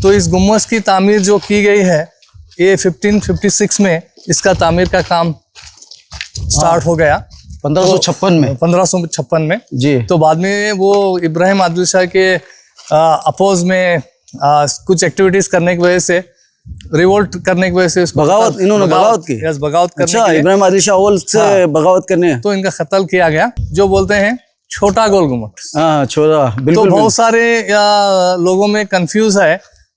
तो इस गुम्बज की तामीर जो की गई है ये 1556 में इसका तामीर का काम स्टार्ट हो गया 1556 में 1556 में जी। तो बाद में वो इब्राहिम आदिल शाह के अपोज में कुछ एक्टिविटीज करने की वजह से, रिवोल्ट करने की वजह से बगावत, इन्होंने बगावत की। यस, बगावत करने अच्छा, के लिए इब्राहिम आदिल शाह अव्वल से बगावत करने तो इनका कत्ल किया गया, जो बोलते हैं छोटा गोल गुम्बद। हाँ, छोटा, बिल्कुल। तो बहुत सारे लोगों में कंफ्यूज है।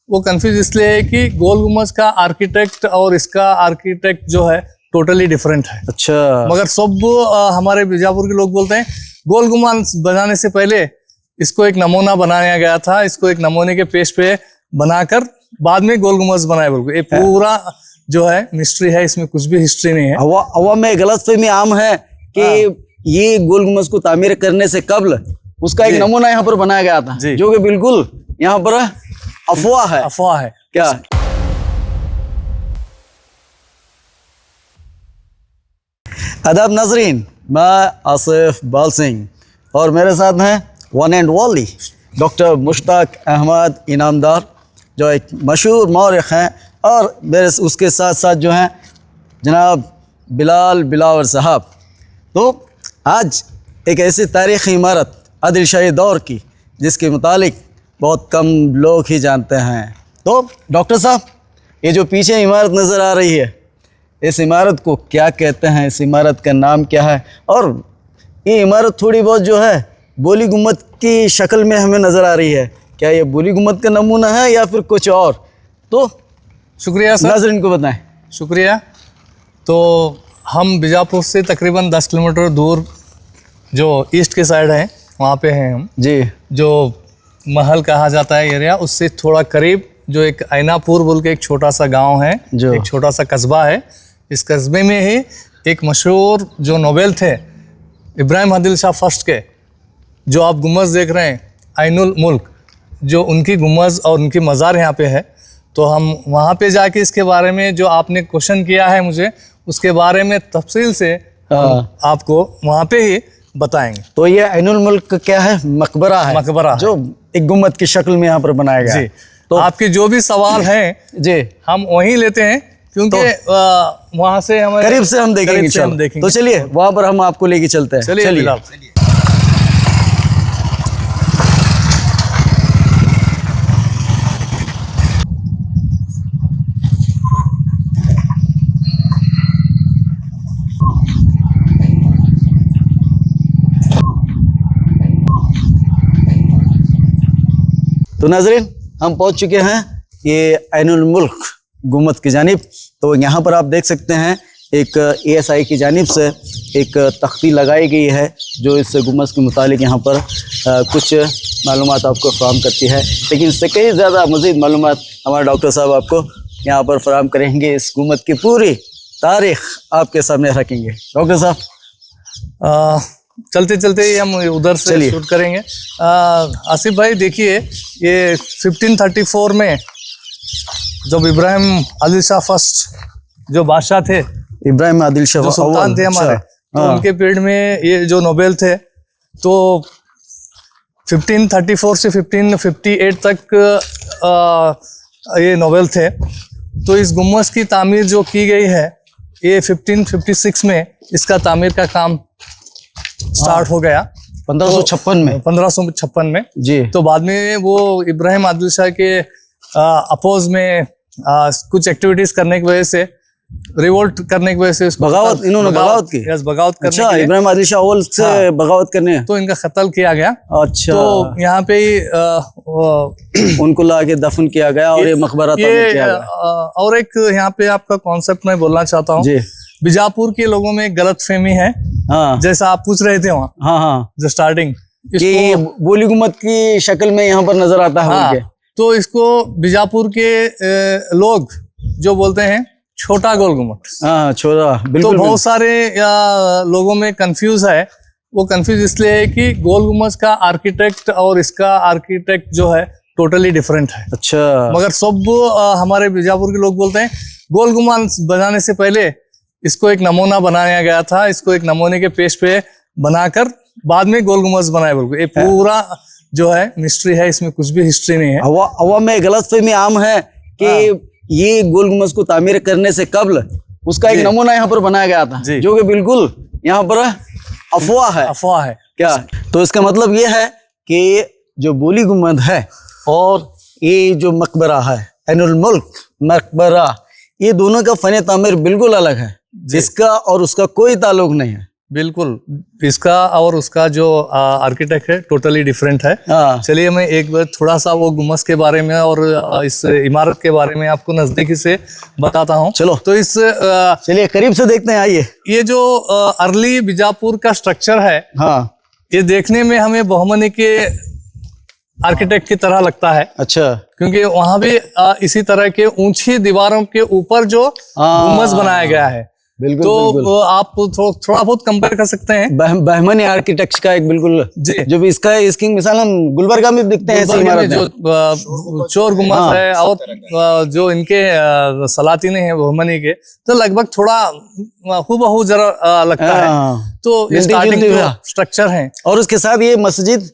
वो कंफ्यूज इसलिए है कि गोल गुम्बद का आर्किटेक्ट और इसका आर्किटेक्ट जो है टोटली डिफरेंट है। अच्छा, मगर सब हमारे बीजापुर के लोग बोलते हैं गोल गुम्बद बनाने से पहले इसको एक नमूना बनाया गया था, इसको एक नमूने के पेश पे बनाकर बाद में गोल गुम्बद बनाया। बोल ये पूरा जो है मिस्ट्री है, इसमें कुछ भी हिस्ट्री नहीं है। हवा में गलतफहमी आम है कि ये गोल गुम्बद को तामीर करने से कबल उसका एक नमूना यहाँ पर बनाया गया था, जो कि बिल्कुल यहाँ पर अफवाह है। अफवाह है क्या? आदाब नाज़रीन, मैं आसिफ बाल सिंह और मेरे साथ हैं one and only doctor Mushtaq Ahmed Inamdar, जो एक मशहूर मौरख हैं, और मेरे उसके साथ साथ जो हैं जनाब बिलाल बिलावर साहब। तो आज एक ऐसी तारीख़ी इमारत आदिल शाही दौर की जिसके मुतालिक बहुत कम लोग ही जानते हैं। तो डॉक्टर साहब, ये जो पीछे इमारत नज़र आ रही है, इस इमारत को क्या कहते हैं, इस इमारत का नाम क्या है? और ये इमारत थोड़ी बहुत जो है बोली गुम्बद की शक्ल में हमें नज़र आ रही है, क्या ये बोली गुम्बद का नमूना है या फिर कुछ और? तो शुक्रिया सर, नाज़रीन को बताएं। शुक्रिया। तो हम बीजापुर से तकरीबन 10 किलोमीटर दूर जो ईस्ट के साइड है वहाँ पे हैं हम जी। जो महल कहा जाता है एरिया, उससे थोड़ा करीब जो एक ऐनापुर बोल के एक छोटा सा गांव है, एक छोटा सा कस्बा है। इस कस्बे में ही एक मशहूर जो नोबेल थे इब्राहिम आदिल शाह फर्स्ट के, जो आप गुम्बद देख रहे हैं ऐनुल मुल्क, जो उनकी गुम्बद और उनकी मज़ार यहाँ पे है। तो हम वहाँ पे जाके इसके बारे में जो आपने क्वेश्चन किया है मुझे, उसके बारे में तफसील से आपको वहाँ पे ही बताएंगे। तो ये ऐनुल मुल्क क्या है? मकबरा है, मकबरा जो एक गुम्बद की शक्ल में यहाँ पर बनाया गया है। तो आपके जो भी सवाल हैं जी हम वहीं लेते हैं, क्योंकि वहाँ से हमें करीब से हम देखेंगे। तो चलिए वहाँ पर हम आपको लेके चलते हैं। चलिए। तो नाज़रीन, हम पहुंच चुके हैं ये ऐनुल मुल्क गुम्बद की जानिब। तो यहाँ पर आप देख सकते हैं एक ASI की जानिब से एक तख्ती लगाई गई है जो इस गुम्बद के मुतालिक यहाँ पर कुछ मालूमात आपको फराहम करती है। लेकिन इससे कई ज़्यादा मज़ीद मालूमात हमारे डॉक्टर साहब आपको यहाँ पर फराहम करेंगे, इस गुम्बद की पूरी तारीख़ आपके सामने रखेंगे। डॉक्टर साहब, चलते चलते ही हम उधर से शूट करेंगे। आसिफ भाई देखिए, ये 1534 में जब इब्राहिम आदिल शाह फर्स्ट जो बादशाह थे, इब्राहिम आदिल शाह जो सुल्तान थे हमारे, तो उनके पीरियड में ये जो नोबेल थे, तो 1534 से 1558 तक ये नोबेल थे। तो इस गुम्बद की तामीर जो की गई है ये 1556 में इसका तामीर का काम स्टार्ट हो गया 1556 में जी। तो बाद में वो इब्राहिम आदिल शाह के अपोज में कुछ एक्टिविटीज करने की वजह से, रिवोल्ट करने की वजह से बगावत, इन्होंने बगावत की। यस, बगावत करने अच्छा, इब्राहिम आदिल शाह अव्वल से बगावत करने तो इनका कत्ल किया गया। अच्छा, तो यहाँ पे ही उनको लाके दफन किया गया और ये मकबरा तामीर किया गया। और एक यहाँ पे आपका कॉन्सेप्ट मैं बोलना चाहता हूँ, बीजापुर के लोगों में गलत फहमी है। जैसा आप पूछ रहे थे वहाँ जो स्टार्टिंग, कि बोली गुम्बद की शक्ल में यहाँ पर नजर आता है उनके। तो इसको बीजापुर के लोग जो बोलते हैं छोटा गोल गुम्बद। छोटा, बिल्कुल। तो बहुत सारे लोगों में कंफ्यूज है। वो कंफ्यूज इसलिए है कि गोल गुम्बद का आर्किटेक्ट और इसका आर्किटेक्ट जो है टोटली डिफरेंट है। अच्छा, मगर सब हमारे बीजापुर के लोग बोलते हैं गोल गुम्बद बनाने से पहले इसको एक नमूना बनाया गया था, इसको एक नमूने के पेश पे बनाकर बाद में गोल गुम्बद बनाए। बोल ये पूरा जो है मिस्ट्री है, इसमें कुछ भी हिस्ट्री नहीं है। अवा में गलतफहमी आम है कि ये गोल गुम्बद को तामीर करने से कबल उसका एक नमूना यहाँ पर बनाया गया था, जो कि बिल्कुल यहाँ पर अफवाह है क्या। तो इसका मतलब ये है कि जो बोली गुम्बद है और ये जो मकबरा है ऐनुल मुल्क मकबरा, ये दोनों का फन तामीर बिल्कुल अलग है। इसका और उसका कोई ताल्लुक नहीं है। बिल्कुल, इसका और उसका जो आर्किटेक्ट है टोटली डिफरेंट है। चलिए मैं एक बार थोड़ा सा वो गुम्बद के बारे में और इस इमारत के बारे में आपको नजदीकी से बताता हूँ। चलो तो इस चलिए करीब से देखते हैं, आइए। ये जो अर्ली बीजापुर का स्ट्रक्चर है, हाँ, ये देखने में हमें बहमनी के आर्किटेक्ट की तरह लगता है। अच्छा, क्योंकि वहां भी इसी तरह के ऊंची दीवारों के ऊपर जो गुम्बद बनाया गया है। बिल्कुल, तो बिल्कुल। आप थोड़ा बहुत कंपेयर कर सकते हैं। बहमनी आर्किटेक्ट का एक बिल्कुल जो भी इसका है, इसकी मिसाल हम गुलबर्गा में देखते हैं। जो चोर गुम्बद है और जो इनके सलातीने हैं बहमनी के, तो लगभग थोड़ा हूबहू जरा लगता है। तो ये स्टार्टिंग स्ट्रक्चर है। और उसके साथ ये मस्जिद,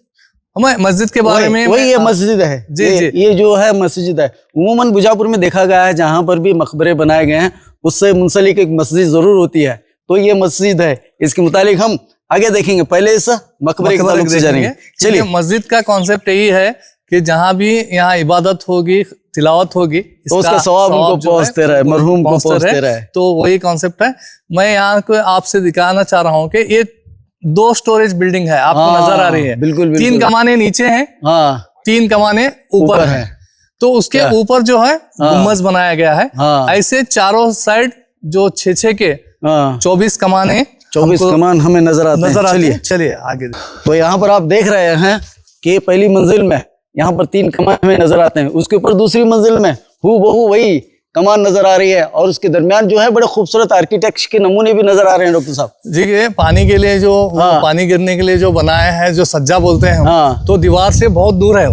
हमें मस्जिद के बारे में वही ये मस्जिद है। जी, ये जो है मस्जिद है। उमूमन बीजापुर में देखा गया है जहां पर भी मकबरे बनाए गए हैं उससे मुंसलिक एक मस्जिद जरूर होती है। तो ये मस्जिद है, इसके मुतालिक हम आगे देखेंगे। पहले इस मकबरे के ताल्लुक से जानेंगे। चलिए, मस्जिद का कॉन्सेप्ट यही है कि जहाँ भी यहाँ इबादत होगी, तिलावत होगी, तो उसका सवाब उनको पहुंचते रहे, मरहूम को पहुंचते रहे। तो वही कॉन्सेप्ट है। मैं यहाँ को आपसे दिखाना चाह रहा हूँ कि ये 2 स्टोरेज बिल्डिंग है, आपको नजर आ रही है। बिल्कुल, 3 कमाने नीचे हैं, 3 कमाने ऊपर है। तो उसके ऊपर जो है गुम्बद बनाया गया है। ऐसे चारों साइड जो 6 के 24 कमाने, 24 कमान हमें नजर आते हैं। चलिए आगे। तो यहाँ पर आप देख रहे हैं कि पहली मंजिल में यहाँ पर 3 कमान हमें नजर आते हैं। उसके ऊपर दूसरी मंजिल में हूबहू वही कमान नजर आ रही है और उसके दरमियान जो है बड़े खूबसूरत आर्किटेक्ट के नमूने भी नजर आ रहे हैं। डॉक्टर साहब जी, ये पानी के लिए जो पानी गिरने के लिए जो बनाया है, जो सज्जा बोलते हैं हम, तो दीवार से बहुत दूर है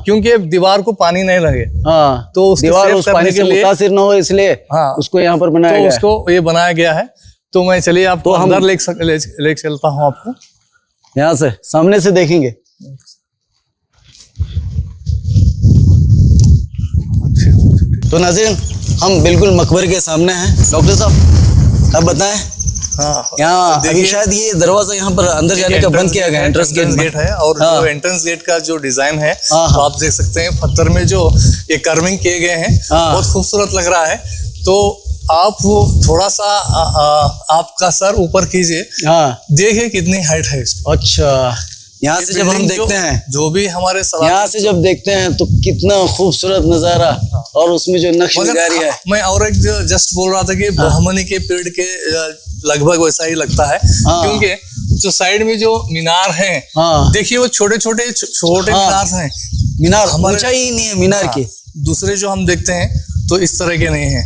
क्योंकि दीवार को पानी नहीं लगे। तो दीवार उस पानी से मुतासिर न हो, इसलिए उसको यहाँ पर बनाया गया है। उसको ये बनाया गया है। तो मैं चलिए आपको अंदर ले चलता हूँ, आपको यहाँ से सामने से देखेंगे। तो नाज़रीन, हम बिल्कुल मकबरे के सामने हैं। डॉक्टर साहब अब बताएं, यहाँ अभी शायद ये दरवाजा यहाँ पर अंदर जाने का बंद किया गया, एंट्रेंस गेट है। और जो एंट्रेंस गेट का जो डिजाइन है, तो आप देख सकते हैं पत्थर में जो ये कर्विंग किए गए हैं, बहुत खूबसूरत लग रहा है। तो आप वो थोड़ा सा आपका सर ऊपर कीजिए, देखिए कितनी हाइट है इसकी। अच्छा, यहाँ से जब हम देखते हैं, जो भी हमारे यहाँ से जब देखते हैं तो कितना खूबसूरत नजारा और उसमें जो नक्शेदारी है। मैं और एक जस्ट बोल रहा था कि बहमनी के पेड़ के लगभग वैसा ही लगता है, क्योंकि जो साइड में जो मीनार हैं, देखिए वो छोटे छोटे मीनार हैं। मीनार ऊंचाई ही नहीं है मीनार की। दूसरे जो हम देखते हैं तो इस तरह के नहीं है,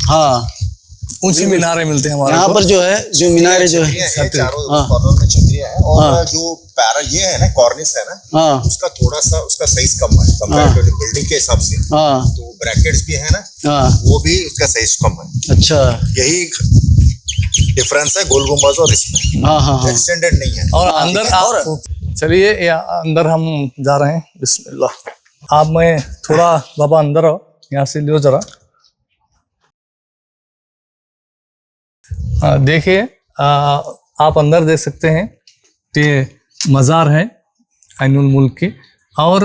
ऊंची मीनारें मिलते हैं हमारे यहाँ पर। जो है जो मीनारें जो है चारों कॉर्नर में छतरियां हैं और जो पैरा ये है ना, कॉर्निस है ना, उसका थोड़ा सा उसका साइज कम है कंपैरेटिवली बिल्डिंग के हिसाब से। तो ब्रैकेट्स भी है ना, वो भी उसका साइज कम है। अच्छा, यही डिफरेंस है गोल गुम्बद और इसमें। एक्सटेंडेड नहीं है। और अंदर चलिए अंदर हम जा रहे हैं। बिस्मिल्लाह। आप मैं थोड़ा बाबा अंदर आओ, यहाँ से लो जरा। देखिए, आप अंदर देख सकते हैं, ये मज़ार है ऐनुल मुल्क की। और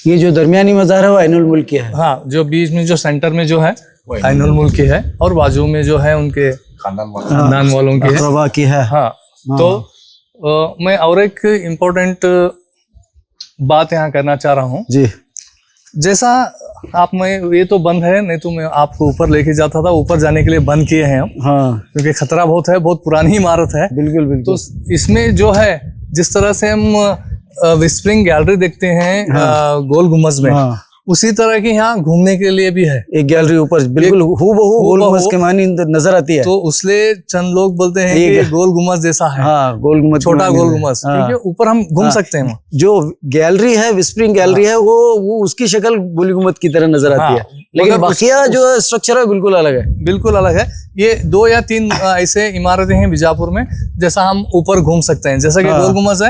ये जो दरमियानी मज़ार है वो ऐनुल मुल्क की है। हाँ, जो बीच में जो सेंटर में जो है ऐनुल मुल्क की है, और बाजू में जो है उनके खानदान वालों की है। हाँ, तो मैं और एक इम्पोर्टेंट बात यहाँ करना चाह रहा हूँ जी। जैसा आप में ये तो बंद है, नहीं तो मैं आपको ऊपर लेके जाता था। ऊपर जाने के लिए बंद किए हैं हम, क्योंकि खतरा बहुत है, बहुत पुरानी इमारत है। बिल्कुल बिल्कुल। तो इसमें जो है जिस तरह से हम विस्परिंग गैलरी देखते हैं गोल गुम्बद में, उसी तरह की यहाँ घूमने के लिए भी है। एक गैलरी ऊपर बिल्कुल हूबहू गोल गुम्बद के मानी नजर आती है। तो उसलिए चंद लोग बोलते हैं कि गोल गुम्बद जैसा है। हाँ, गोल गुम्बद, छोटा गोल गुम्बद, ठीक है, ऊपर हम घूम सकते हैं। जो गैलरी है, विस्परिंग गैलरी है, वो उसकी शक्ल गोल गुम्बद की तरह नजर आती है, लेकिन बाकिया जो स्ट्रक्चर है बिल्कुल अलग है। बिल्कुल अलग है। ये 2 या 3 ऐसे इमारतें हैं बीजापुर में जैसा हम ऊपर घूम सकते हैं, जैसा कि गोल गुम्बद है,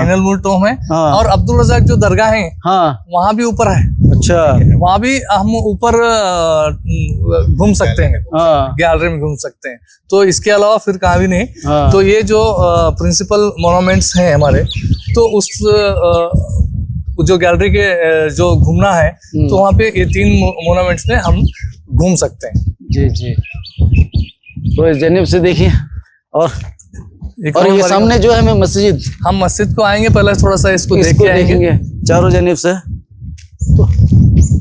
ऐनुल मुल्क टॉम है, और अब्दुल रज़ाक जो दरगाह है वहाँ भी ऊपर है। अच्छा, वहाँ भी हम ऊपर घूम सकते हैं, गैलरी में घूम सकते हैं। तो इसके अलावा फिर कहाँ भी नहीं। तो ये जो प्रिंसिपल मोनूमेंट्स हैं हमारे, तो उस जो गैलरी के जो घूमना है, तो वहाँ पे ये 3 मोनूमेंट्स में हम घूम सकते हैं। जी जी। तो इस जनिब से देखिए, और ये सामने जो है मस्जिद, हम मस्जिद को आएंगे, पहले थोड़ा सा इसको देखेंगे चारों जनिब से।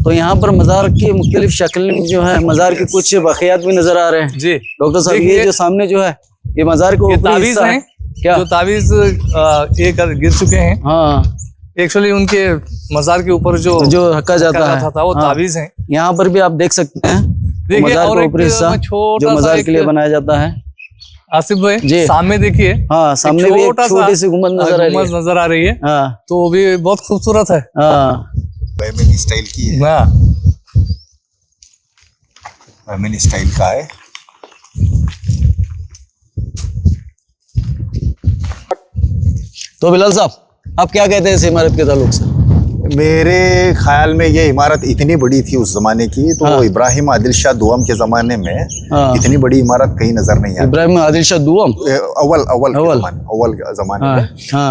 तो यहाँ पर मज़ार की मुख्तलिफ शक्लें जो है, मज़ार के कुछ बाक़ियात भी नजर आ रहे हैं। जी डॉक्टर साहब, ये जो सामने जो है, ये मज़ार को तावीज़ है क्या? जो तावीज़ ये गिर चुके हैं। हाँ, एक्चुअली उनके मज़ार के ऊपर जो रखा जाता था वो तावीज़ है। यहाँ पर भी आप देख सकते हैं, मज़ार का ऊपरी हिस्सा जो मज़ार के लिए बनाया जाता है। आसिफ भाई, सामने देखिए, हाँ, सामने भी एक छोटी सी गुंबद नजर आ रही है। तो वो भी बहुत खूबसूरत है। बहमनी स्टाइल की है। बहमनी स्टाइल का है। तो बिलाल साहब, आप क्या कहते हैं इस इमारत के ताल्लुक से? मेरे ख्याल में ये इमारत इतनी बड़ी थी उस जमाने की, तो इब्राहिम आदिल शाह दुआम के जमाने में इतनी बड़ी इमारत कहीं नजर नहीं आई। इब्राहिम आदिल शाह दुआम अव्वल जमाने में।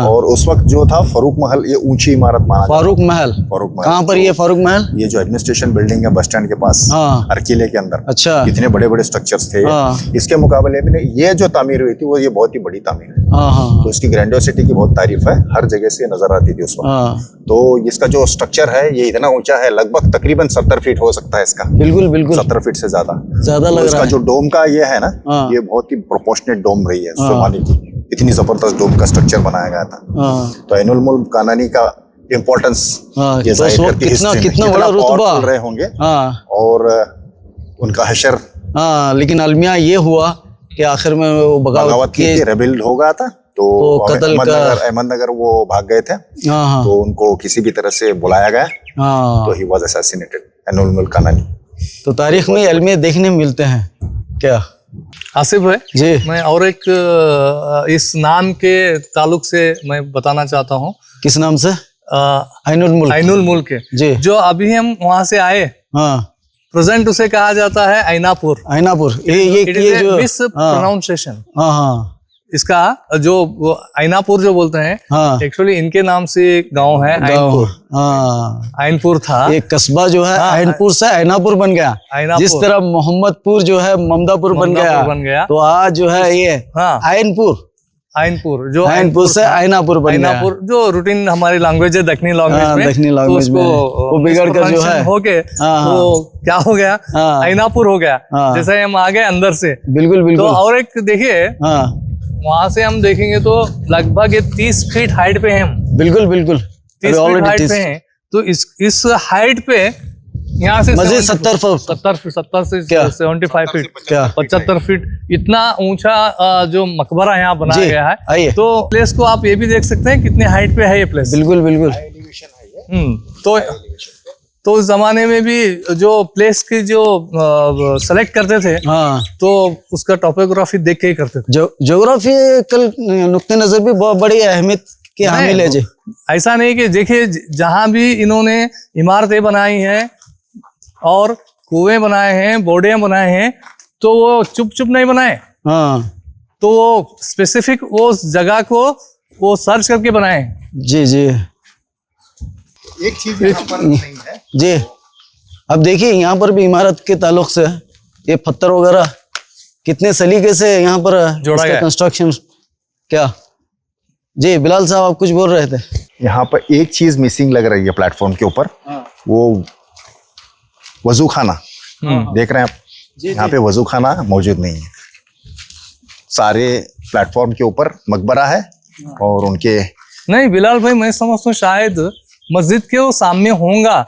और उस वक्त जो था फारूक महल, ये ऊंची इमारत माना। फारूक महल कहाँ पर? ये फारूक महल, ये जो एडमिनिस्ट्रेशन बिल्डिंग है बस स्टैंड के पास, हर किले के अंदर। अच्छा, इतने बड़े बड़े स्ट्रक्चर्स थे। इसके मुकाबले में ये जो तामीर हुई थी, वो ये बहुत ही बड़ी तामीर है। तो इसकी ग्रैंडियोसिटी की बहुत तारीफ है, हर जगह से नजर आती थी उस वक्त। तो इसका जो स्ट्रक्चर है, ये इतना ऊंचा है, लगभग तकरीबन 70 फीट हो सकता है इसका। बिल्कुल बिल्कुल 70 फीट से ज्यादा लग रहा है। इसका जो डोम का ये है ना, ये बहुत ही प्रोपोर्शनेट डोम रही है ज़माने की। इतनी जबरदस्त डोम का स्ट्रक्चर बनाया गया था। तो ऐनुल मुल्क कानानी का इम्पोर्टेंस ये जाहिर करती है, कितना बड़ा रुतबा रहे होंगे। और उनका हशर, लेकिन अलमिया ये हुआ कि आखिर में वो बगावत की, रेबिल्ड हो गया था। तो अहमदनगर वो भाग गए थे। तो उनको किसी भी तरह से बुलाया गया। तो ही वाज असैसिनेटेड, ऐनुल मुल्क कानानी। तो तारीख में अलमिया देखने में मिलते हैं क्या आसिफ भाई? जी, मैं और एक इस नाम के ताल्लुक से मैं बताना चाहता हूँ। किस नाम से? ऐनुल मुल्क। ऐनुल मुल्क जी, जो अभी हम वहाँ से आए, प्रेजेंट उसे कहा जाता है ऐनापुर। ऐनापुर, ये जो मिस प्रोनाउंसिएशन। इसका जो ऐनापुर जो बोलते हैं, एक्चुअली इनके नाम से एक गांव है ऐनपुर। ऐनपुर था एक कस्बा जो है, ऐनपुर से ऐनापुर बन गया। जिस तरह मोहम्मदपुर जो है ममदापुर बन गया, तो आज जो है ये ऐनपुर जो ऐनपुर से ऐनापुर बन गया। ऐनापुर जो रूटीन हमारी लैंग्वेज है, दक्षिणी लैंग्वेज में, वो बिगड़ कर जो है होके वो क्या हो गया, ऐनापुर हो गया। जैसे हम आ गए अंदर से। बिल्कुल। तो और एक देखिए, वहां से हम देखेंगे तो लगभग 30 फीट हाइट पे हैं हम। बिल्कुल 30 फीट हाइट पे हैं। तो इस हाइट पे यहाँ से 70 से 75 फीट, 75 फीट इतना ऊंचा जो मकबरा यहाँ बनाया गया है। तो प्लेस को आप ये भी देख सकते हैं कितने हाइट पे है ये प्लेस। बिल्कुल। तो उस जमाने में भी जो प्लेस की जो सेलेक्ट करते थे, तो उसका टोपोग्राफी देख के ही करते थे। ज्योग्राफिकल नुक्ते नजर भी बहुत बड़ी अहमियत की हामिल है जी। ऐसा नहीं कि देखिए, जहां भी इन्होंने इमारतें बनाई हैं और कुएं बनाए हैं, बोर्डे बनाए हैं, तो वो चुप नहीं बनाए। तो वो स्पेसिफिक वो जगह को वो सर्च करके बनाए। जी। एक चीज नहीं है जी। अब देखिए, यहाँ पर भी इमारत के ताल्लुक से ये पत्थर वगैरह कितने सलीके से यहाँ पर जोड़ा गया कंस्ट्रक्शन। क्या जी बिलाल साहब, आप कुछ बोल रहे थे? यहाँ पर एक चीज मिसिंग लग रही है प्लेटफॉर्म के ऊपर, वो वजू खाना। देख रहे हैं आप, यहाँ पे वजू खाना मौजूद नहीं है। सारे प्लेटफॉर्म के ऊपर मकबरा है और उनके नहीं। बिलाल भाई, मैं समझता हूँ शायद मस्जिद के वो सामने होगा,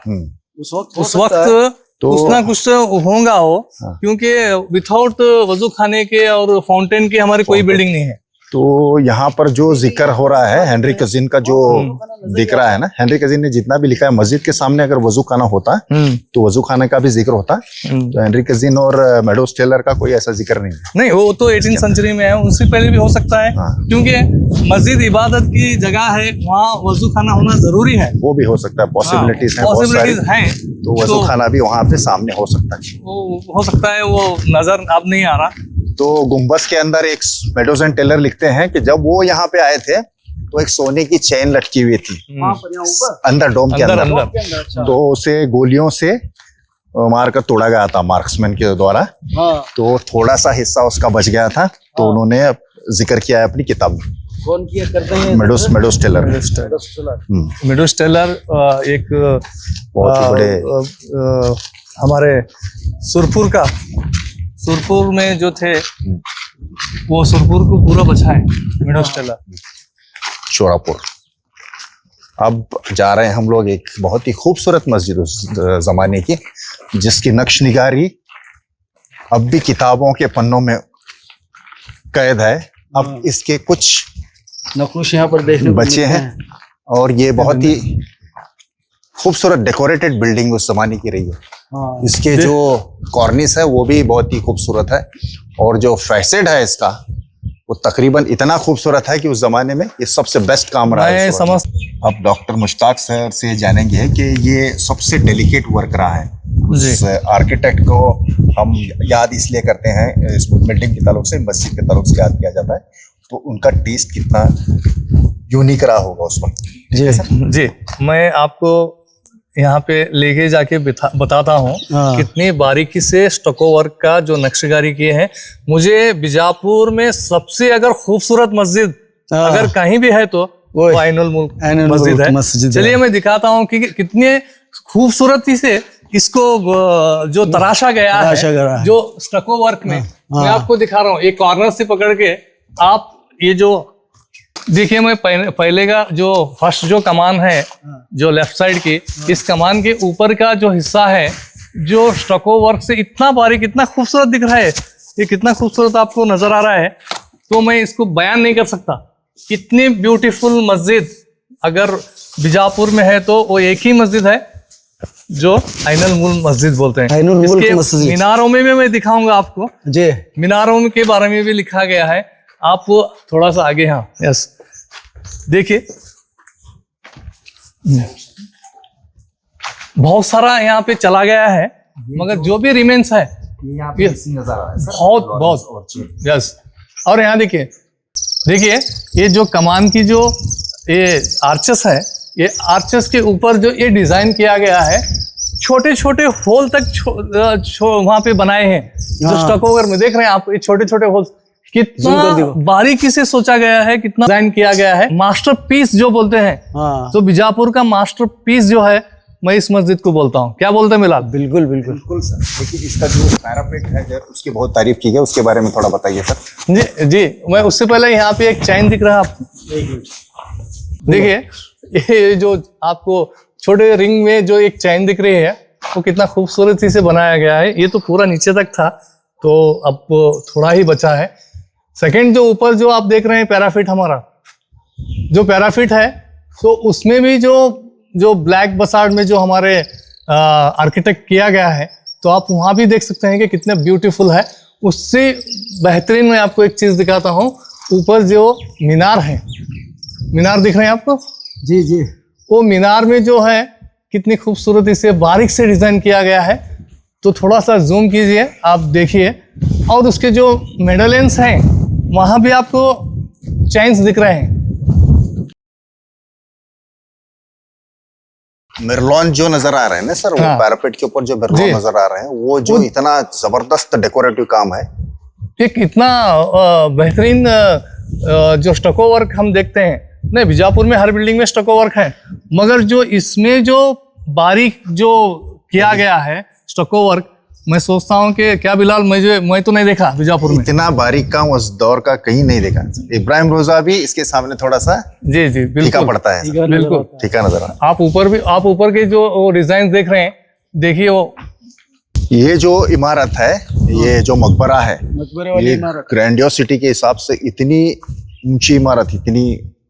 उस वक्त कुछ ना कुछ होगा हो, क्योंकि विथआउट वजू खाने के और फाउंटेन के हमारी कोई बिल्डिंग नहीं है। तो यहाँ पर जो जिक्र हो रहा है हेनरी कजिन का जो दिख रहा है ना, हेनरी कजिन ने जितना भी लिखा है, मस्जिद के सामने अगर वजू खाना होता तो वजू खाने का भी जिक्र होता। तो हेनरी कजिन और मेडोज टेलर का कोई ऐसा जिक्र नहीं है। नहीं, वो तो 18वीं सेंचुरी में है, उनसे पहले भी हो सकता है। क्योंकि मस्जिद इबादत की जगह है, वहाँ वजू खाना होना जरूरी है। वो भी हो सकता है, पॉसिबिलिटीज हैं बहुत सारी। तो वजू खाना भी वहाँ पे सामने हो सकता है, हो सकता है, वो नजर अब नहीं आ रहा। तो गुम्बस के अंदर एक मेडोज एंड टेलर लिखते हैं कि जब वो यहाँ पे आए थे तो एक सोने की चेन लटकी हुई थी अंदर, डोम के अंदर। तो उसे गोलियों से मारकर तोड़ा गया था मार्क्समैन के द्वारा। तो थोड़ा सा हिस्सा उसका बच गया था, तो उन्होंने जिक्र किया है अपनी किताब में। कौन किया करते हैं? Meadows Taylor. मेडोज टेलर एक बहुत ही बड़े हमारे सुरपुर में जो थे, वो सुरपुर को पूरा बचाए मेडोज टेलर। चोरापुर। अब जा रहे हैं हम लोग एक बहुत ही खूबसूरत मस्जिद उस जमाने की, जिसकी नक्शनिगारी अब भी किताबों के पन्नों में कैद है। अब इसके कुछ नक्श यहाँ पर देखने बचे हैं, और ये बहुत ही खूबसूरत डेकोरेटेड बिल्डिंग उस जमाने की रही है। इसके जो कॉर्निस है वो भी बहुत ही खूबसूरत है, और जो फैसेड है इसका वो तकरीबन इतना खूबसूरत है कि उस जमाने में ये सबसे बेस्ट काम रहा है। अब डॉक्टर मुश्ताक सर से जानेंगे कि ये सबसे डेलिकेट वर्क रहा है। उस आर्किटेक्ट को हम याद इसलिए करते हैं, इस बिल्डिंग के ताल्लुक से, मस्जिद के ताल्लुक से याद किया जाता है, तो उनका टेस्ट कितना यूनिक रहा होगा उस वक्त। जी, मैं आपको यहाँ पे लेके जाके बताता हूँ कितनी बारीकी से स्टको वर्क का जो नक्शगारी किए हैं। मुझे बीजापुर में सबसे अगर खूबसूरत मस्जिद अगर कहीं भी है तो वो आइनुल मुल्क मस्जिद है। चलिए मैं दिखाता हूँ कि कितने खूबसूरती से इसको जो तराशा गया है जो स्टको वर्क में। मैं आपको दिखा रहा हूँ, एक कॉर्नर से पकड़ के आप ये जो देखिए, मैं पहले का जो फर्स्ट जो कमान है जो लेफ्ट साइड की, इस कमान के ऊपर का जो हिस्सा है जो स्टको वर्क से इतना बारीक, इतना खूबसूरत दिख रहा है, ये कितना खूबसूरत आपको नजर आ रहा है, तो मैं इसको बयान नहीं कर सकता। इतनी ब्यूटीफुल मस्जिद अगर बीजापुर में है तो वो एक ही मस्जिद है जो आइनुल मुल्क मस्जिद बोलते हैं। इसके मीनारों में भी मैं दिखाऊंगा आपको जी, मीनारों के बारे में भी लिखा गया है। आप वो थोड़ा सा आगे, हाँ यस, देखिए बहुत सारा यहाँ पे चला गया है, मगर जो भी रिमेन्स है ये बहुत यस। और यहाँ देखिए ये जो कमान की जो ये आर्चेस है, ये आर्चेस के ऊपर जो ये डिजाइन किया गया है, छोटे छोटे होल तक वहां पे बनाए हैं जो स्टको वर्क में देख रहे हैं आप। ये छोटे छोटे होल कितना बारीकी से सोचा गया है, कितना डिजाइन किया गया है, मास्टरपीस जो बोलते हैं। तो बीजापुर का मास्टरपीस जो है, मैं इस मस्जिद को बोलता हूँ। क्या बोलते हैं मिलाद? बिल्कुल सर। लेकिन इसका जो पैरापेट है उसकी बहुत तारीफ की है, उसके बारे में थोड़ा बताइए सर। जी, मैं उससे पहले यहाँ पे एक चैन दिख रहा है आपको, देखिए ये जो आपको छोटे रिंग में जो एक चैन दिख रही है, वो कितना खूबसूरती से बनाया गया है। ये तो पूरा नीचे तक था, तो अब थोड़ा ही बचा है। सेकंड जो ऊपर जो आप देख रहे हैं पैराफिट, हमारा जो पैराफिट है, तो उसमें भी जो ब्लैक बसार्ड में जो हमारे आर्किटेक्ट किया गया है, तो आप वहाँ भी देख सकते हैं कि कितना ब्यूटीफुल है। उससे बेहतरीन मैं आपको एक चीज़ दिखाता हूँ, ऊपर जो मीनार है, मीनार दिख रहे हैं आपको? जी। वो मीनार में जो है कितनी खूबसूरती से बारीक से डिज़ाइन किया गया है। तो थोड़ा सा जूम कीजिए, आप देखिए, और उसके जो मेडलेंस हैं वहाँ भी आपको चेन्स दिख रहे हैं। मिरलॉन जो नजर आ रहे हैं ना सर, वो पैरापेट के ऊपर जो मिरलॉन नजर आ रहे हैं, वो जो इतना जबरदस्त डेकोरेटिव काम है, एक इतना बेहतरीन जो स्टको वर्क हम देखते हैं। नहीं, बीजापुर में हर बिल्डिंग में स्टको वर्क है, मगर जो इसमें जो बारीक जो किया गया है स्टको वर्क, मैं सोचता हूँ कि क्या बिलाल, मैं तो नहीं देखा बीजापुर में इतना बारीक काम उस दौर का कहीं नहीं देखा। इब्राहिम रोजा भी इसके सामने थोड़ा सा जी बिल्कुल फीका पड़ता है, बिल्कुल फीका नजर। आप ऊपर के जो डिजाइन देख रहे हैं, देखिए वो ये जो इमारत है, ये जो मकबरा है, मकबरे वाली ये इमारत। ग्रैंडियोसिटी के हिसाब से इतनी ऊंची इमारत, इतनी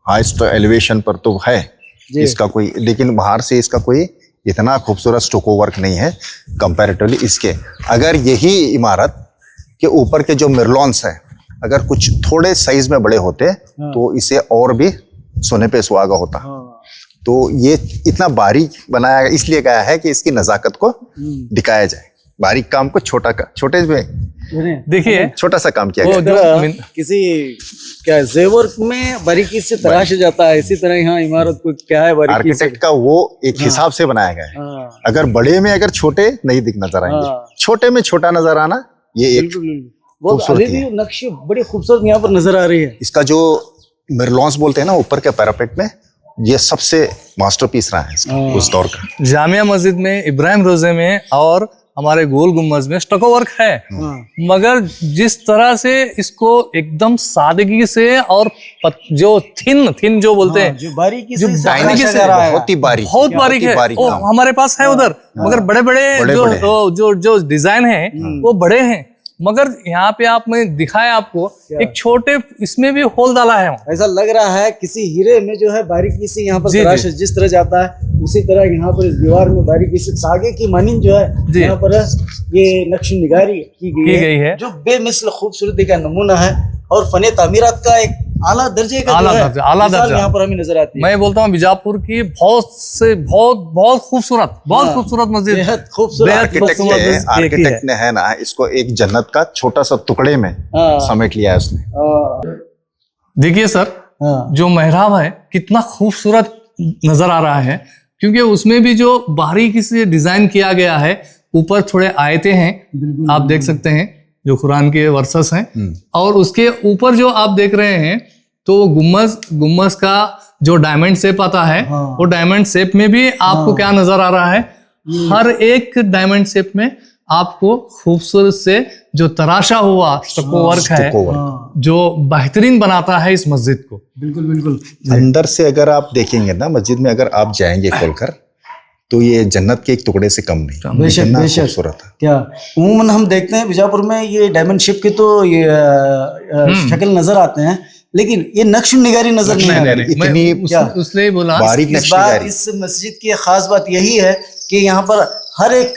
हाईएस्ट एलिवेशन पर तो है इसका कोई, लेकिन बाहर से इसका कोई इतना खूबसूरत स्टोको वर्क नहीं है कंपैरेटिवली इसके। अगर यही इमारत के ऊपर के जो मिरलॉन्स हैं अगर कुछ थोड़े साइज में बड़े होते तो इसे और भी सोने पे सुहागा होता। तो ये इतना बारीक बनाया इसलिए गया है कि इसकी नजाकत को दिखाया जाए, बारीक काम को छोटे में देखिए छोटा सा काम किया वो गया। जो किसी क्या जेवर में बारीकी से तराशा जाता है, इसी तरह यहाँ इमारत को क्या है बारीकी से। आर्किटेक्ट का वो एक हिसाब से बनाया गया है। अगर बड़े में अगर छोटे नहीं दिख नजर आएंगे, छोटे में छोटा नजर आना ये एक बहुत अभी भी नक्शे बड़ी खूबसूरत यहाँ पर नजर आ रही है। इसका जो मिरलॉन्स बोलते हैं ना ऊपर के पैरापेट में, ये सबसे मास्टरपीस रहा है इसका, उस दौर का। जामिया मस्जिद में, इब्राहिम रोजे में और हमारे गोल गुम्बज में स्टको वर्क है, मगर जिस तरह से इसको एकदम सादगी से और जो थिन जो बोलते हैं, जो बारीकी जो से बारीकी से बहुत ही बारीक, बहुत बारीक है वो हमारे पास है उधर, मगर बड़े बड़े जो डिजाइन है वो बड़े हैं, मगर यहाँ पे आपने दिखाया आपको एक छोटे इसमें भी होल डाला है। ऐसा लग रहा है किसी हीरे में जो है बारीकी से यहाँ पर तराश जिस तरह जाता है, उसी तरह यहाँ पर इस दीवार में बारीकी से धागे की मानिंद जो है यहाँ पर ये नक्श निगारी की गई है, जो बेमिसल खूबसूरती का नमूना है और फने तामीरात का एक आला दर्जे का आला दर्जा यहाँ पर हमें नजर आती है। मैं बोलता हूँ बीजापुर की बहुत खूबसूरत मस्जिद, आर्किटेक्ट ने है ना इसको एक जन्नत का छोटा सा टुकड़े में समेट लिया है उसने। देखिए सर, जो मेहराब है कितना खूबसूरत नजर आ रहा है, क्योंकि उसमें भी जो बारीकी से डिजाइन किया गया है, ऊपर थोड़े आयतें हैं आप देख सकते हैं जो कुरान के वर्सेस हैं, और उसके ऊपर जो आप देख रहे हैं तो गुम्मज का जो डायमंड शेप आता है, वो डायमंड शेप में भी आपको क्या नजर आ रहा है, हर एक डायमंड शेप में आपको खूबसूरत से जो तराशा हुआ स्टको वर्क है, जो बेहतरीन बनाता है इस मस्जिद को। बिल्कुल अंदर से अगर आप देखेंगे ना मस्जिद में, अगर आप जाएंगे खोलकर, तो ये जन्नत के एक टुकड़े से कम नहीं। बेशक खूबसूरत है। क्या उम्मन हम देखते हैं बीजापुर में ये डायमंड शेप के तो ये शक्ल नजर आते हैं, लेकिन ये नक्श निगारी नजर नहीं आ रही। इतनी इसलिए बोला बारीक नक्श निगारी। इस मस्जिद की खास बात यही है कि यहाँ पर हर एक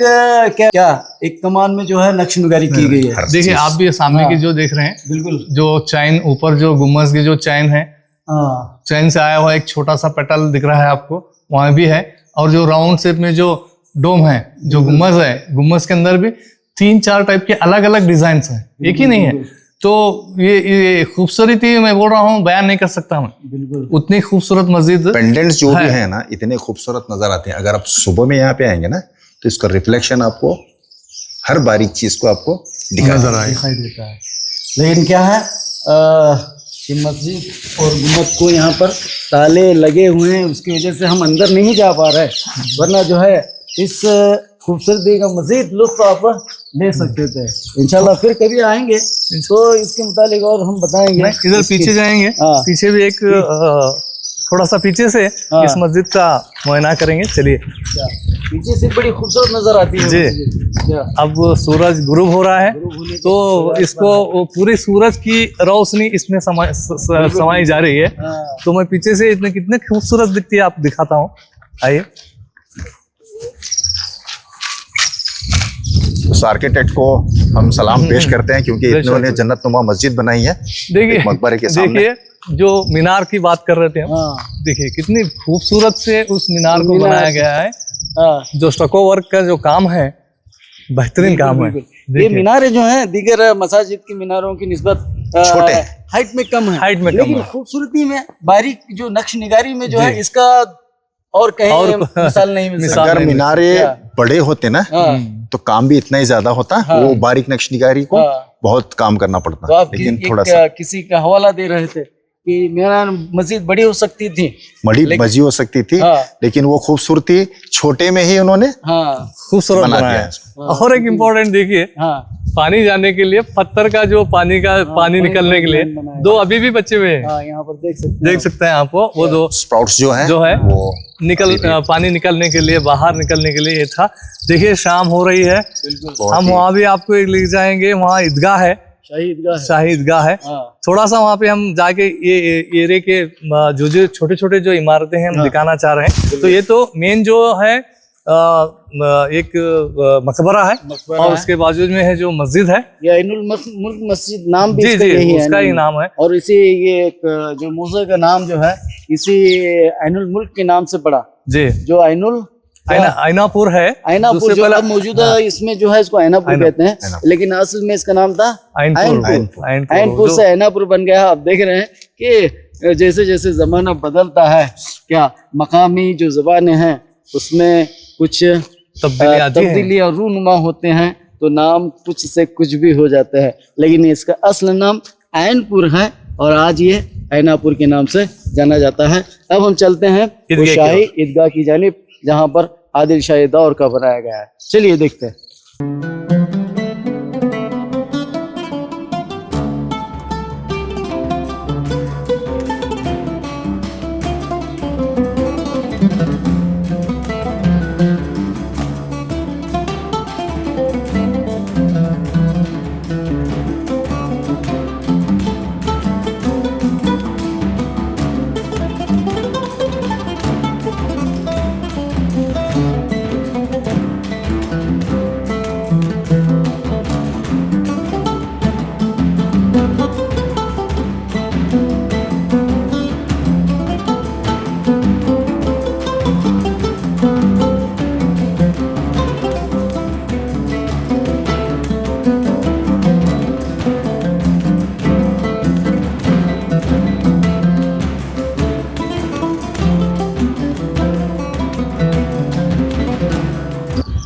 क्या एक कमान में जो है नक्श निगारी की गई है। देखिए आप भी सामने की जो देख रहे हैं, बिल्कुल जो चैन ऊपर जो गुम्बज की जो चैन है, चैन से आया हुआ एक छोटा सा पेटल दिख रहा है आपको, वहां भी है, और जो राउंड शेप में जो डोम है, जो गुम्बज है, गुम्बज के अंदर भी 3-4 टाइप के अलग अलग डिजाइन हैं, एक ही नहीं है। तो ये खूबसूरती मैं बोल रहा हूँ बयान नहीं कर सकता मैं, बिल्कुल उतनी खूबसूरत मस्जिद। पेंडेंट्स जो भी है ना इतने खूबसूरत नजर आते हैं। अगर आप सुबह में यहाँ पे आएंगे ना तो इसका रिफ्लेक्शन आपको हर बारीक चीज को आपको दिखाई देता है। लेकिन क्या है कि मस्जिद और गुम्बद को यहाँ पर ताले लगे हुए हैं, उसकी वजह से हम अंदर नहीं जा पा रहे, वरना जो है इस खूबसूरती का मजीद लुत्फ आप ले सकते थे। इंशाल्लाह फिर कभी आएंगे तो इसके मुतालिक और हम बताएंगे। इधर पीछे जाएंगे, पीछे भी एक थोड़ा सा पीछे से इस मस्जिद का मुआयना करेंगे। चलिए, पीछे से बड़ी खूबसूरत नजर आती है जी। अब सूरज गुरूब हो रहा है, तो इसको पूरी सूरज की रोशनी इसमें समाई जा रही है। तो मैं पीछे से इतने कितने खूबसूरत दिखती है आप दिखाता हूँ, आइए। उस आर्किटेक्ट को हम सलाम पेश करते हैं, क्योंकि इन्होंने जन्नतनुमा मस्जिद बनाई है। देखिए मकबरे के सामने, देखिए जो मीनार की बात कर रहे थे हम, देखिए कितनी खूबसूरत से उस मीनार को बनाया गया है। जो स्टको वर्क का जो काम है, बेहतरीन काम है। ये मीनारें जो हैं दीगर मसाजिद की मीनारों की निस्बत छोटे हाइट में कम है, लेकिन खूबसूरती में बारीक जो नक्श निगारी में जो है इसका और कहीं मिसाल नहीं मिल सकती। अगर मीनारे बड़े होते ना तो काम भी इतना ही ज्यादा होता। वो बारीक नक्श निगारी को बहुत काम करना पड़ता। तो आप लेकिन थोड़ा सा किसी का हवाला दे रहे थे, कि मेरा मस्जिद बड़ी हो सकती थी, बड़ी मजी हो सकती थी, हाँ। लेकिन वो खूबसूरती छोटे में ही उन्होंने हाँ खूबसूरत बना बनाया दिया है। इसको। और एक इम्पोर्टेंट देखिए, हाँ पानी जाने के लिए पत्थर का जो पानी निकलने के लिए बनाया। 2 अभी भी बचे हुए हैं। हाँ, यहाँ पर देख सकते हैं आप वो 2 स्प्राउट्स जो है वो पानी निकलने के लिए, बाहर निकलने के लिए ये था। देखिए शाम हो रही है, हम वहाँ भी आपको एक ले जाएंगे। वहाँ ईदगाह है, शाही ईदगाह है। हाँ। थोड़ा सा वहाँ पे हम जाके ये एरिया के जो छोटे छोटे जो इमारतें हैं हम दिखाना चाह रहे हैं। तो ये तो मेन जो है एक मकबरा है, और उसके बाजू में है जो मस्जिद है, ये ऐनुल मुल्क मस्जिद नाम भी जी इसका जी यही है, उसका ही नाम है। और इसी ये एक जो मौजे का नाम जो है इसी ऐनुल मुल्क के नाम से पड़ा, जी जो ऐनापुर है। ऐनापुर जो अब मौजूदा इसमें जो है इसको ऐनापुर कहते हैं, लेकिन असल में इसका नाम था ऐनपुर से ऐनापुर बन गया। आप देख रहे हैं कि जैसे जैसे जमाना बदलता है, क्या मकामी जो जबानें हैं उसमें कुछ तब्दीली और रूनुमा होते हैं, तो नाम कुछ से कुछ भी हो जाता है, लेकिन इसका असल नाम ऐनपुर है और आज ये ऐनापुर के नाम से जाना जाता है। अब हम चलते हैं वो शाही ईदगाह की जानिब, जहाँ पर आदिल शाही दौर का बनाया गया है। चलिए देखते हैं।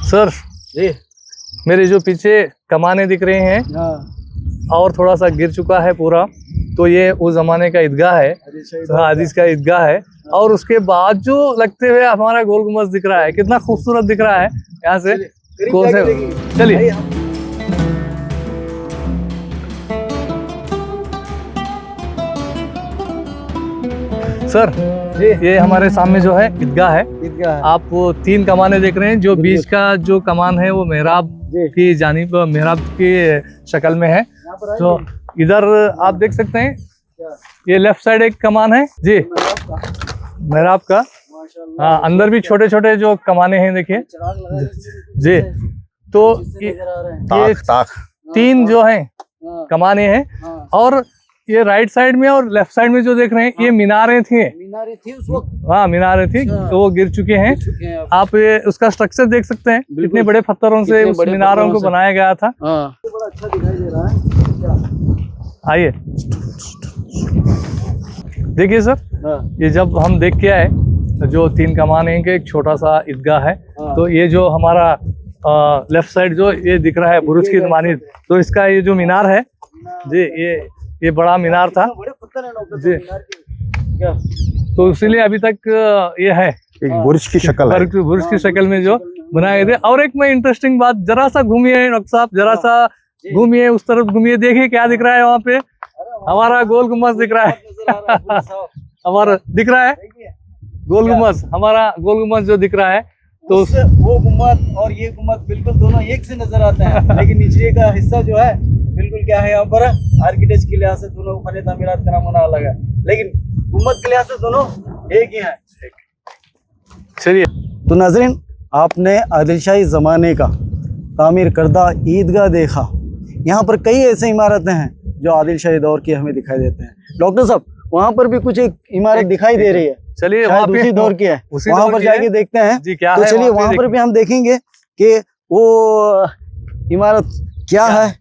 सर जी मेरे जो पीछे कमाने दिख रहे हैं, और थोड़ा सा गिर चुका है पूरा, तो ये उस जमाने का ईदगाह है, आदिश का ईदगाह है। और उसके बाद जो लगते हुए हमारा गोल गुम्बद दिख रहा है, कितना खूबसूरत दिख रहा है यहाँ से। चलिए सर, ये हमारे सामने जो है ईदगाह है। आप वो 3 कमाने देख रहे हैं, जो बीच का जो कमान है वो मेहराब की जानिब, मेहराब की शक्ल में है। तो इधर आप देख सकते हैं, ये लेफ्ट साइड एक कमान है जी, मेहराब का। हाँ, अंदर भी छोटे छोटे जो कमाने हैं देखिए जी। तो ये 3 जो है कमाने हैं, और ये राइट साइड में और लेफ्ट साइड में जो देख रहे हैं ये मीनारें थी उस वक्त। हाँ, मीनारें थी, तो वो गिर चुके हैं। आप ये उसका स्ट्रक्चर देख सकते हैं, इतने बड़े पत्थरों से उस मीनारों को बनाया गया था। बड़ा अच्छा दिखाई दे रहा है। आइए देखिए सर, ये जब हम देख के आए, जो 3 कमाने के एक छोटा सा ईदगाह है, तो ये जो हमारा लेफ्ट साइड जो ये दिख रहा है बुरुज की मानिद, तो इसका ये जो मीनार है जी, ये बड़ा मीनार था जी। तो इसीलिए अभी तक ये है एक बुर्ज की शक्ल, बुर्ज की शक्ल में जो बनाए गए थे। और एक मैं इंटरेस्टिंग बात, जरा सा घूमिए डॉक्टर साहब, जरा सा घूमिए, उस तरफ घूमिए, देखिए क्या दिख रहा है वहाँ पे। हमारा गोल गुम्बद दिख रहा है हमारा दिख रहा है गोल गुम्बद, हमारा गोल गुम्बद जो दिख रहा है। तो वो गुम्बद और ये गुम्बद बिल्कुल दोनों एक से नजर आते हैं, लेकिन नीचे का हिस्सा जो है बिल्कुल क्या है, यहाँ पर आर्किटेक्ट के लिहाज से दोनों फने तामीरात का नमूना अलग है, लेकिन गुम्बद के लिहाज से दोनों एक ही हैं। चलिए, तो नाज़रीन, आपने आदिल शाही ज़माने का तामीर करदा ईदगाह देखा। यहाँ पर कई ऐसे इमारतें हैं जो आदिल शाही दौर की हमें दिखाई देते हैं। डॉक्टर साहब, वहाँ पर भी कुछ एक इमारत दिखाई दे रही है, चलिए उसी दौर की है, वहाँ पर जाके देखते हैं जी क्या तो है। चलिए वहाँ पर भी हम देखेंगे कि वो इमारत क्या है।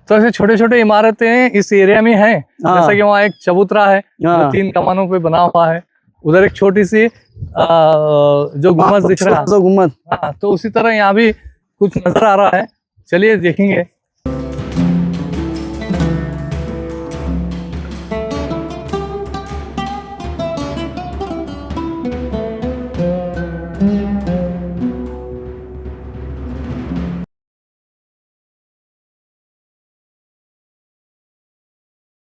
तो ऐसे छोटे छोटे इमारतें इस एरिया में हैं, जैसा कि वहाँ एक चबूतरा है जो 3 कमानों पे बना हुआ है, उधर एक छोटी सी जो गुम्बद दिख रहा है, गुम्बद। हाँ, तो उसी तरह यहाँ भी कुछ नजर आ रहा है। चलिए देखेंगे।